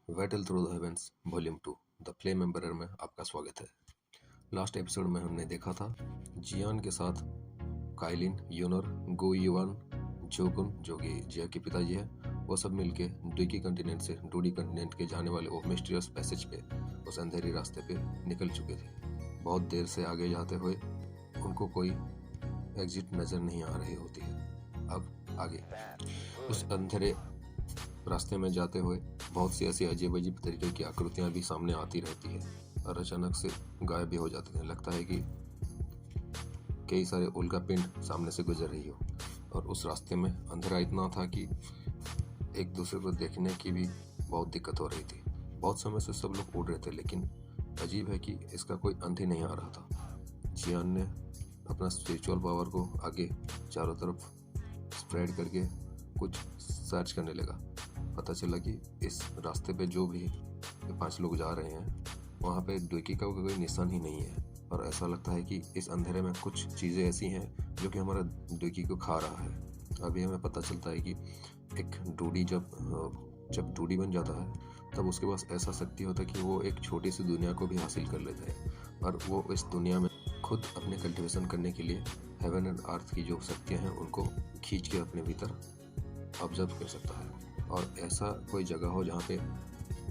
Battle Through the Heavens volume 2 the Flame Emperor में आपका स्वागत है। लास्ट एपिसोड में हमने देखा था जियान के साथ काइलिन, यूनर, गो युवान, जोकुन जो कि जिया के पिताजी है, वो सब मिलके डुइकी कंटिनेंट से डूडी कंटिनेंट के जाने वाले वो मिस्टीरियस पैसेज पे उस अंधेरी रास्ते पे निकल चुके थे। बहुत देर से आगे जाते हुए उनको कोई एग्जिट नज़र नहीं आ रही होती है। अब आगे उस अंधेरे रास्ते में जाते हुए बहुत सी ऐसी अजीब अजीब तरीके की आकृतियां भी सामने आती रहती है और अचानक से गायब भी हो जाते हैं। लगता है कि कई सारे उल्का पिंड सामने से गुजर रही हो। और उस रास्ते में अंधेरा इतना था कि एक दूसरे को देखने की भी बहुत दिक्कत हो रही थी। बहुत समय से सब लोग उड़ रहे थे, लेकिन अजीब है कि इसका कोई अंत ही नहीं आ रहा था। जियान ने अपना स्पिरिचुअल पावर को आगे चारों तरफ स्प्रेड करके कुछ सर्च करने लगा। पता चला कि इस रास्ते पे जो भी 5 लोग जा रहे हैं वहाँ पे डुइकी का कोई निशान ही नहीं है। और ऐसा लगता है कि इस अंधेरे में कुछ चीज़ें ऐसी हैं जो कि हमारा डुइकी को खा रहा है। अभी हमें पता चलता है कि एक डूडी जब डूडी बन जाता है तब उसके पास ऐसा शक्ति होता है कि वो एक छोटी सी दुनिया को भी हासिल कर लेता है और वो इस दुनिया में खुद अपने कल्टिवेशन करने के लिए हेवन एंड अर्थ की जो शक्तियाँ हैं उनको खींच के अपने भीतर ऑब्जर्व कर सकता है। और ऐसा कोई जगह हो जहाँ पे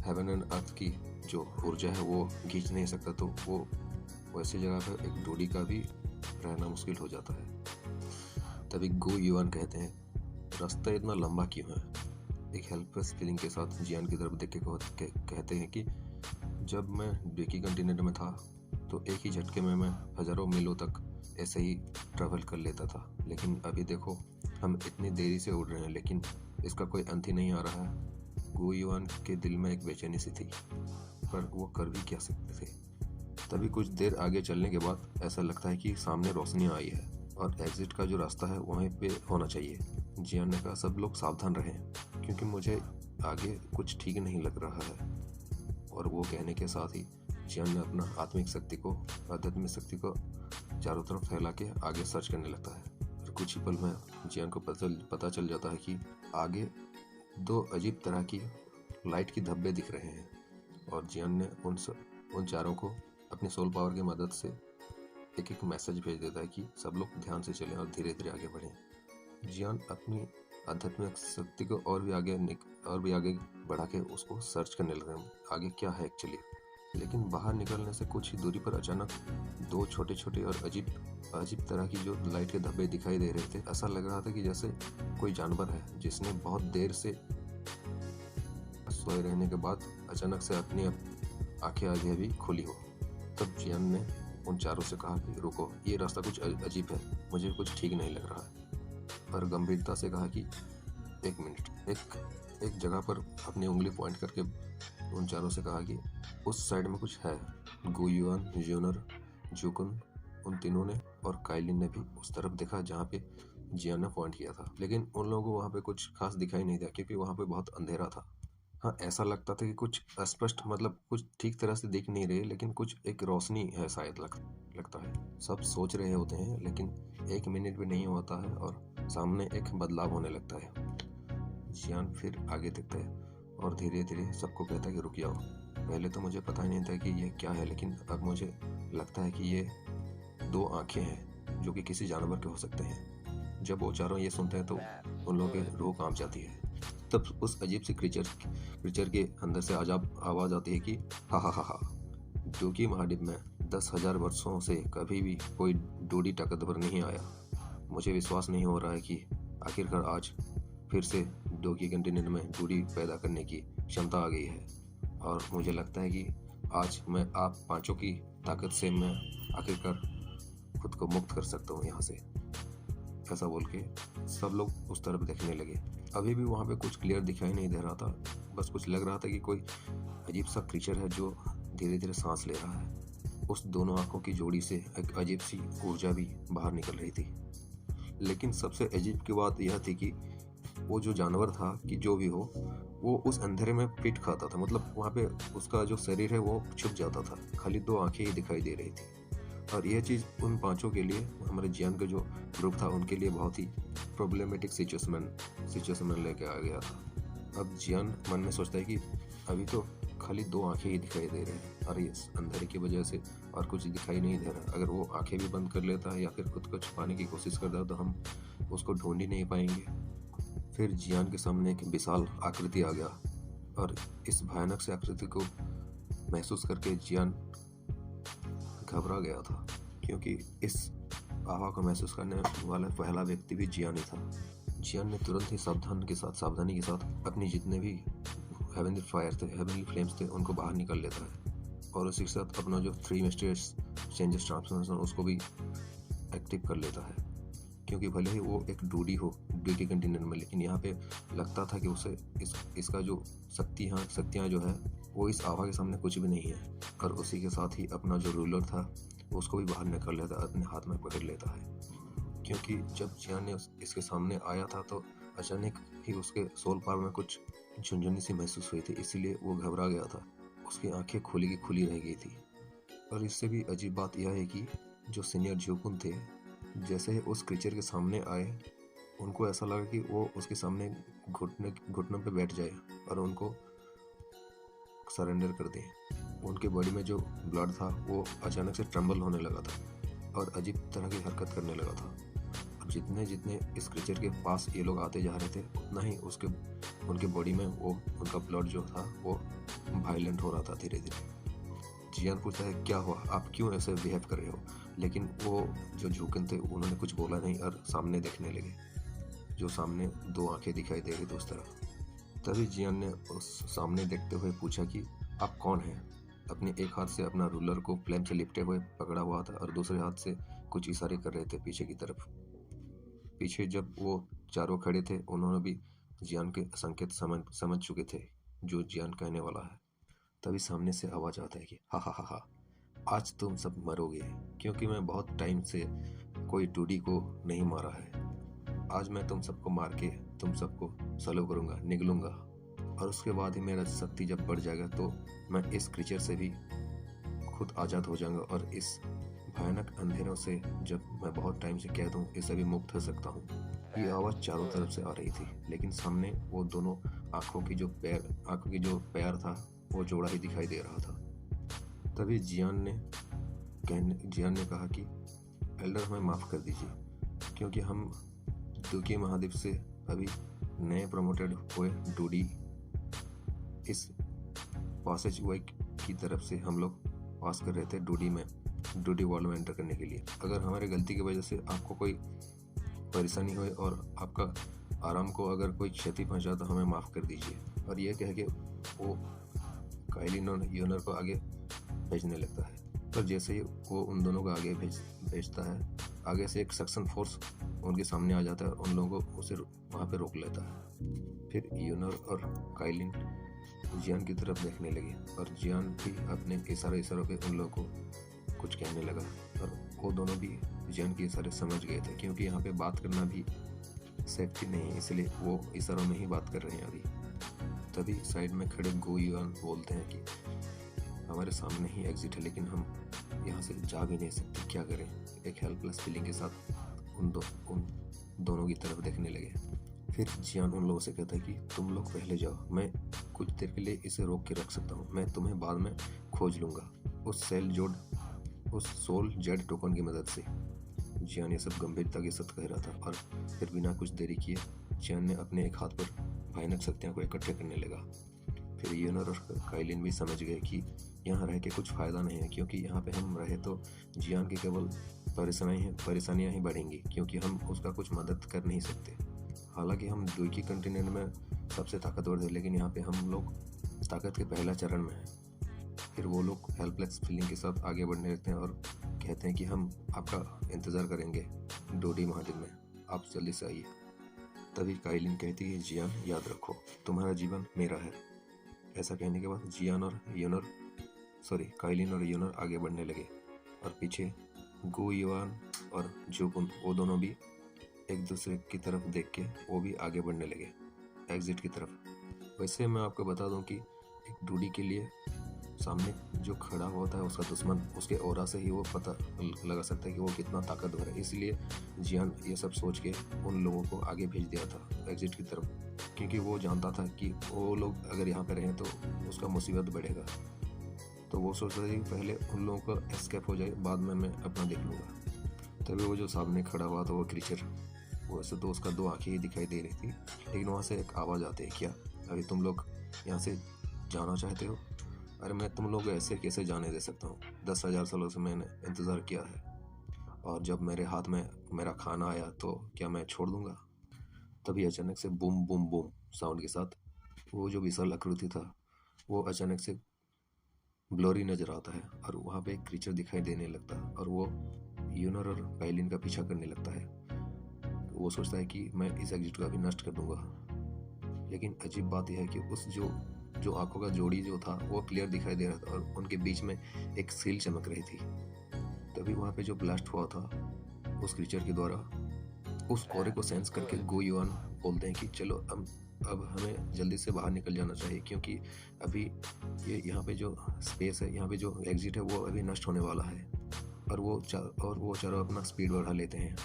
हेवन एंड अर्थ की जो ऊर्जा है वो खींच नहीं सकता, तो वो वैसी जगह पर एक डूडी का भी रहना मुश्किल हो जाता है। तभी गो युवान कहते हैं, रास्ता इतना लंबा क्यों है? एक हेल्पलेस फीलिंग के साथ जियान की तरफ देख के कहते हैं कि जब मैं डुइकी कंटिनेंट में था तो एक ही झटके में मैं हज़ारों मीलों तक ऐसे ही ट्रैवल कर लेता था, लेकिन अभी देखो हम इतनी देरी से उड़ रहे हैं लेकिन इसका कोई अंत ही नहीं आ रहा है। गो युवान के दिल में एक बेचैनी सी थी, पर वो कर भी क्या सकते थे। तभी कुछ देर आगे चलने के बाद ऐसा लगता है कि सामने रोशनी आई है और एग्जिट का जो रास्ता है वहीं पे होना चाहिए। जियान ने कहा, सब लोग सावधान रहें क्योंकि मुझे आगे कुछ ठीक नहीं लग रहा है। और वो कहने के साथ ही जियान ने अपना आत्मिक शक्ति को, आध्यात्मिक शक्ति को चारों तरफ फैला के आगे सर्च करने लगता है। और कुछ ही पल में जियान को पता चल जाता है कि आगे 2 अजीब तरह की लाइट की धब्बे दिख रहे हैं। और जियान ने उन चारों को अपनी सोल पावर की मदद से एक एक मैसेज भेज देता है कि सब लोग ध्यान से चलें और धीरे धीरे आगे बढ़ें। जियान अपनी आध्यात्मिक शक्ति को और भी आगे बढ़ा के उसको सर्च करने लगे आगे क्या है एक्चुअली। लेकिन बाहर निकलने से कुछ ही दूरी पर अचानक 2 छोटे छोटे और अजीब तरह की जो लाइट के धब्बे दिखाई दे रहे थे। ऐसा लग रहा था कि जैसे कोई जानवर है जिसने बहुत देर से सोए रहने के बाद अचानक से अपनी आंखें आगे भी खोली हो। तब जियान ने उन चारों से कहा कि रुको, ये रास्ता कुछ अजीब है, मुझे कुछ ठीक नहीं लग रहा है। और गंभीरता से कहा कि 1 मिनट। एक जगह पर अपनी उंगली पॉइंट करके उन चारों से कहा कि उस साइड में कुछ है। गो युआन, यूनर, जोकुन, उन तीनों ने और काइलिन ने भी उस तरफ देखा जहाँ पे जियान ने पॉइंट किया था, लेकिन उन लोगों को वहाँ पे कुछ खास दिखाई नहीं दिया क्योंकि वहाँ पे बहुत अंधेरा था। हाँ, ऐसा लगता था कि कुछ अस्पष्ट, मतलब कुछ ठीक तरह से दिख नहीं रहे, लेकिन कुछ एक रोशनी है शायद लगता है। सब सोच रहे होते हैं लेकिन 1 मिनट भी नहीं होता है और सामने एक बदलाव होने लगता है। जियान फिर आगे देखता है और धीरे धीरे सबको कहता है कि रुक जाओ। पहले तो मुझे पता ही नहीं था कि ये क्या है, लेकिन अब मुझे लगता है कि ये 2 आंखें हैं जो कि किसी जानवर के हो सकते हैं। जब वो चारों ये सुनते हैं तो उन लोगों की रूह कांप जाती है। तब उस अजीब सी क्रीचर के अंदर से आवाज़ आती है कि हा हा हा हा। डुइकी महाद्वीप में 10,000 वर्षों से कभी भी कोई डूडी ताकतवर नहीं आया। मुझे विश्वास नहीं हो रहा है कि आखिरकार आज फिर से डुइकी कंटिनेंट में डूडी पैदा करने की क्षमता आ गई है। और मुझे लगता है कि आज मैं आप 5 की ताकत से मैं आखिरकार खुद को मुक्त कर सकता हूँ यहाँ से। ऐसा बोल के सब लोग उस तरफ देखने लगे। अभी भी वहाँ पे कुछ क्लियर दिखाई नहीं दे रहा था, बस कुछ लग रहा था कि कोई अजीब सा क्रीचर है जो धीरे धीरे सांस ले रहा है। उस दोनों आंखों की जोड़ी से एक अजीब सी ऊर्जा भी बाहर निकल रही थी। लेकिन सबसे अजीब की बात यह थी कि वो जो जानवर था, कि जो भी हो, वो उस अंधेरे में पीट खाता था। मतलब वहाँ पे उसका जो शरीर है वो छुप जाता था, खाली 2 आंखें ही दिखाई दे रही थी। और यह चीज़ उन 5 के लिए, हमारे जियान का जो ग्रुप था उनके लिए बहुत ही प्रॉब्लमेटिक सिचुएशन में लेके आ गया था। अब जियान मन में सोचता है कि अभी तो खाली 2 आंखें ही दिखाई दे रहे हैं और इस अंधेरे की वजह से और कुछ दिखाई नहीं दे रहा। अगर वो आंखें भी बंद कर लेता है या फिर खुद को छुपाने की कोशिश करता है तो हम उसको ढूंढ ही नहीं पाएंगे। फिर जियान के सामने एक विशाल आकृति आ गया और इस भयानक से आकृति को महसूस करके जियान घबरा गया था, क्योंकि इस आवा को महसूस करने वाला पहला व्यक्ति भी जियान ही था। जियान ने तुरंत ही सावधानी के साथ अपनी जितने भी हेवनली फायर थे, हेवनली फ्लेम्स थे, उनको बाहर निकल लेता है और उसी के साथ अपना जो 3 मिस्टीरियस चेंजेस ट्रांसफॉर्मेशन उसको भी एक्टिव कर लेता है। क्योंकि भले ही वो एक डूडी के कंटेनर में, लेकिन यहाँ पे लगता था कि उसे इसका जो शक्तियाँ जो है वो इस आभा के सामने कुछ भी नहीं है। और उसी के साथ ही अपना जो रूलर था उसको भी बाहर निकल लेता, अपने हाथ में पकड़ लेता है। क्योंकि जब जियान ने इसके सामने आया था तो अचानक ही उसके सोल पावर में कुछ झुंझुनी सी महसूस हुई थी, इसीलिए वो घबरा गया था। उसकी आंखें खुली की खुली रह गई थी। और इससे भी अजीब बात यह है कि जो सीनियर जोकुन थे, जैसे ही उस क्रीचर के सामने आए उनको ऐसा लगा कि वो उसके सामने घुटनों पे बैठ जाए और उनको सरेंडर कर दे। उनके बॉडी में जो ब्लड था वो अचानक से ट्रम्बल होने लगा था और अजीब तरह की हरकत करने लगा था। अब जितने इस क्रीचर के पास ये लोग आते जा रहे थे उतना ही उनके बॉडी में वो उनका ब्लड जो था वो वायलेंट हो रहा था धीरे धीरे। जियान पूछता है क्या हुआ, आप क्यों ऐसे बिहेव कर रहे हो, लेकिन वो जो जोकुन थे उन्होंने कुछ बोला नहीं और सामने देखने लगे। जो सामने 2 आंखें दिखाई दे रही थी उस तरफ। तभी जियान ने उस सामने देखते हुए पूछा कि आप कौन हैं। अपने एक हाथ से अपना रूलर को फ्लेम से लिपटे हुए पकड़ा हुआ था और दूसरे हाथ से कुछ इशारे कर रहे थे पीछे की तरफ। पीछे जब वो चारों खड़े थे उन्होंने भी जियान के संकेत समझ चुके थे जो जियान कहने वाला है। तभी सामने से आवाज आता है कि हा हा हा हा, आज तुम सब मरोगे, क्योंकि मैं बहुत टाइम से कोई टूडी को नहीं मारा है। आज मैं तुम सबको मार के तुम सबको सलो करूंगा, निगलूंगा, और उसके बाद ही मेरा शक्ति जब बढ़ जाएगा तो मैं इस क्रीचर से भी खुद आज़ाद हो जाऊंगा और इस भयानक अंधेरों से जब मैं बहुत टाइम से कह दूं इससे भी मुक्त हो सकता हूँ। ये आवाज़ चारों तरफ से आ रही थी, लेकिन सामने वो दोनों आंखों की जो पैर था वो जोड़ा ही दिखाई दे रहा था। तभी जियान ने कहा कि एल्डर हमें माफ़ कर दीजिए, क्योंकि हम दुकी महाद्वीप से अभी नए प्रमोटेड हुए डूडी इस पासेज वे की तरफ से हम लोग पास कर रहे थे डूडी वर्ल्ड में एंटर करने के लिए। अगर हमारी गलती की वजह से आपको कोई परेशानी हुई और आपका आराम को अगर कोई क्षति पहुंचा तो हमें माफ़ कर दीजिए। और यह कह के वो काइलिन और यूनर को आगे भेजने लगता है। पर जैसे ही वो उन दोनों को आगे भेजता है, आगे से एक सक्शन फोर्स उनके सामने आ जाता है और उन लोगों को उसे वहाँ पे रोक लेता है। फिर यूनर और काइलिन जियान की तरफ देखने लगे और जियान भी अपने इशारों पे उन लोगों को कुछ कहने लगा और वो दोनों भी जियान के इशारे समझ गए थे, क्योंकि यहाँ पे बात करना भी सेफ्टी नहीं है, इसलिए वो इशारों में ही बात कर रहे हैं अभी। तभी साइड में खड़े गो युआन बोलते हैं कि हमारे सामने ही एग्जिट है, लेकिन हम यहाँ से जा भी नहीं सकते, क्या करें। एक हेल्पलेस फीलिंग के साथ उन दोनों की तरफ देखने लगे। फिर जियान उन लोगों से कहता है कि तुम लोग पहले जाओ, मैं कुछ देर के लिए इसे रोक के रख सकता हूँ, मैं तुम्हें बाद में खोज लूँगा उस सोल जेड टोकन की मदद से। जियान ये सब गंभीरता के साथ कह रहा था और फिर बिना कुछ देरी किए जियान ने अपने एक हाथ पर भयानक शक्तियों को इकट्ठे करने लगा। फिर यूनर और काइलिन भी समझ गए कि यहाँ रह के कुछ फ़ायदा नहीं है, क्योंकि यहाँ पे हम रहे तो जियान की केवल परेशानियाँ ही बढ़ेंगी, क्योंकि हम उसका कुछ मदद कर नहीं सकते। हालांकि हम दुकी कंटिनेंट में सबसे ताकतवर थे, लेकिन यहाँ पे हम लोग ताकत के पहला चरण में हैं। फिर वो लोग हेल्पलेस फीलिंग के साथ आगे बढ़ने लगते हैं और कहते हैं कि हम आपका इंतज़ार करेंगे डूडी महाद्वीप में, आप जल्दी से आइए। तभी काइलिन कहती है जियान याद रखो तुम्हारा जीवन मेरा है। ऐसा कहने के बाद काइलिन और यूनर आगे बढ़ने लगे और पीछे गो युआन और जोकुन वो दोनों भी एक दूसरे की तरफ देख के वो भी आगे बढ़ने लगे एग्जिट की तरफ। वैसे मैं आपको बता दूं कि एक डूडी के लिए सामने जो खड़ा होता है उसका दुश्मन उसके ऑरा से ही वो पता लगा सकता है कि वो कितना ताकतवर है। इसलिए जियान ये सब सोच के उन लोगों को आगे भेज दिया था एग्जिट की तरफ, क्योंकि वो जानता था कि वो लोग अगर यहाँ पे रहें तो उसका मुसीबत बढ़ेगा। तो वो सोचता था कि पहले उन लोगों का एस्केप हो जाए, बाद में मैं अपना देख लूँगा। तभी वो जो सामने खड़ा हुआ था वो क्रीचर, वैसे तो उसका 2 आँखें ही दिखाई दे रही थी, लेकिन वहाँ से एक आवाज़ आती है, क्या अभी तुम लोग यहाँ से जाना चाहते हो? अरे मैं तुम लोग ऐसे कैसे जाने दे सकता हूँ? 10,000 सालों से मैंने इंतज़ार किया है, और जब मेरे हाथ में मेरा खाना आया तो क्या मैं छोड़ दूँगा? तभी अचानक से बूम बूम बूम साउंड के साथ वो जो विशाल आकृति था वो अचानक से ब्लरी नज़र आता है, और वहाँ पे एक क्रीचर दिखाई देने लगता है, और वो यूनर और काइलिन का पीछा करने लगता है। वो सोचता है कि मैं इस एग्जिट को अभी नष्ट कर दूंगा, लेकिन अजीब बात यह है कि उस जो आंखों का जोड़ी जो था वो क्लियर दिखाई दे रहा था, और उनके बीच में एक सील चमक रही थी। तभी वहाँ पे जो ब्लास्ट हुआ था उस क्रीचर के द्वारा, उस ऑरे को सेंस करके गो युआन बोलते हैं कि चलो अब हमें जल्दी से बाहर निकल जाना चाहिए, क्योंकि अभी ये यहाँ पे जो स्पेस है, यहाँ पे जो एग्जिट है वो अभी नष्ट होने वाला है। और वो चारों अपना स्पीड बढ़ा लेते हैं।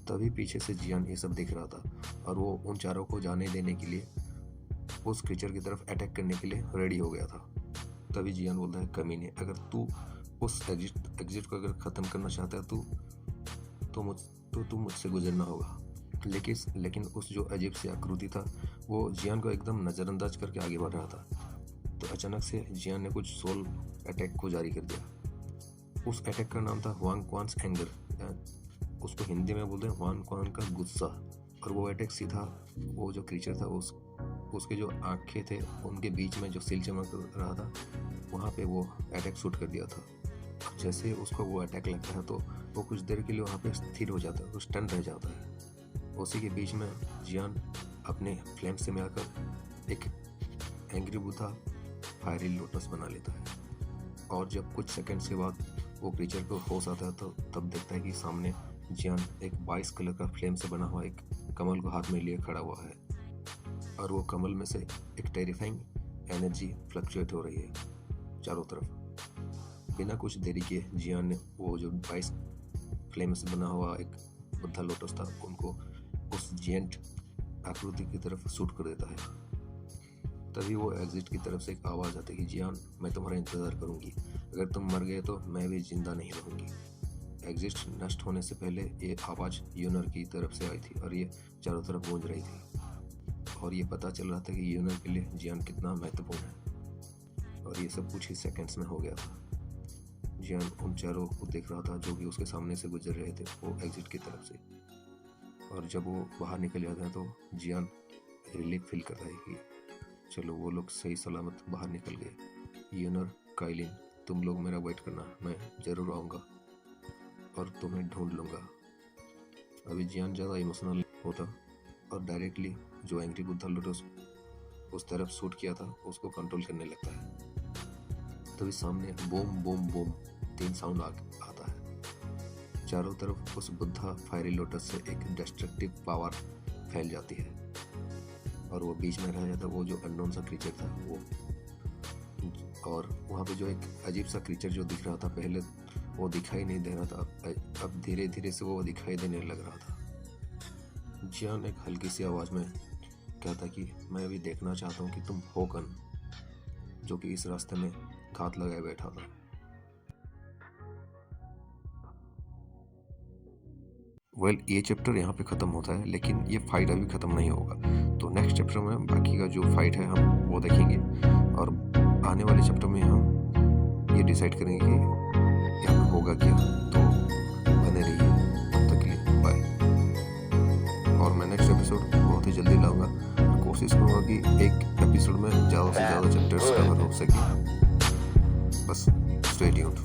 तभी पीछे से जियान ये सब देख रहा था, और वो उन चारों को जाने देने के लिए उस क्रीचर की तरफ अटैक करने के लिए रेडी हो गया था। तभी जियान बोलता है, कमीने, अगर तू उस एग्जिट को अगर ख़त्म करना चाहता है तो तू मुझसे गुजरना होगा। लेकिन उस जो अजीब सी आकृति था वो जियान को एकदम नज़रअंदाज करके आगे बढ़ रहा था। तो अचानक से जियान ने कुछ सोल अटैक को जारी कर दिया। उस अटैक का नाम था हुआंग क्वान्स एंगर, उसको हिंदी में बोलते हैं हुआंग क्वान का गुस्सा। और वो अटैक सीधा वो जो क्रीचर था उसके जो आँखें थे उनके बीच में जो सील चमक रहा था वहाँ पे वो अटैक शूट कर दिया था। जैसे उसको वो अटैक लगता है तो वो कुछ देर के लिए वहाँ पे स्थिर हो जाता है, वो स्टन रह जाता है। उसी के बीच में जियान अपने फ्लेम से मिलाकर एक एंग्री बुद्धा फायरी लोटस बना लेता है, और जब कुछ सेकंड्स के बाद वो क्रीचर को होश आता है तो तब देखता है कि सामने जियान एक 22 कलर का फ्लेम से बना हुआ एक कमल को हाथ में लिए खड़ा हुआ है, और वो कमल में से एक टेरिफाइंग एनर्जी फ्लक्चुएट हो रही है चारों तरफ। बिना कुछ देरी के जियान ने वो जो 22 फ्लेम से बना हुआ एक बुद्धा लोटस था उनको उस जेंट आकृति की तरफ शूट कर देता है। तभी वो एग्जिट की तरफ से एक आवाज़ आती है कि जियान, मैं तुम्हारा इंतज़ार करूंगी, अगर तुम मर गए तो मैं भी जिंदा नहीं रहूंगी। एग्जिट नष्ट होने से पहले ये आवाज़ यूनर की तरफ से आई थी, और ये चारों तरफ गूंज रही थी, और ये पता चल रहा था कि यूनर के लिए जियान कितना महत्वपूर्ण है। और ये सब कुछ ही सेकेंड्स में हो गया था। जियान उन चारों को देख रहा था जो कि उसके सामने से गुजर रहे थे वो एग्जिट की तरफ से, और जब वो बाहर निकल जाता है तो जियान रिलीफ फील करता है कि चलो वो लोग सही सलामत बाहर निकल गए। यूनर, काइलिन, तुम लोग मेरा वेट करना, मैं ज़रूर आऊँगा और तुम्हें ढूंढ लूँगा। अभी जियान ज़्यादा इमोशनल होता और डायरेक्टली जो एंग्री बुद्धा लोटस उस तरफ शूट किया था उसको कंट्रोल करने लगता है। तभी सामने बूम बूम बूम 3 साउंड आता है। चारों तरफ उस बुद्धा फायरी लोटस से एक डिस्ट्रक्टिव पावर फैल जाती है, और वो बीच में रह जाता वो जो अननोन सा क्रीचर था वो। और वहाँ पे जो एक अजीब सा क्रीचर जो दिख रहा था पहले वो दिखाई नहीं दे रहा था, अब धीरे धीरे से वो दिखाई देने लग रहा था। जियान एक हल्की सी आवाज़ में कहता कि मैं भी देखना चाहता हूँ कि तुम हो कौन, जो कि इस रास्ते में घात लगाए बैठा था। ये चैप्टर यहाँ पे ख़त्म होता है, लेकिन ये फाइट अभी ख़त्म नहीं होगा। तो नेक्स्ट चैप्टर में बाकी का जो फाइट है हम वो देखेंगे, और आने वाले चैप्टर में हम ये डिसाइड करेंगे कि यहाँ पे होगा क्या। तो बने रहिए, तब तक के लिए बाय। और मैं नेक्स्ट एपिसोड बहुत ही जल्दी लाऊंगा, कोशिश करूँगा कि एक एपिसोड में ज़्यादा से ज़्यादा चैप्टर्स कवर हो सके। बस स्टे ट्यून्ड।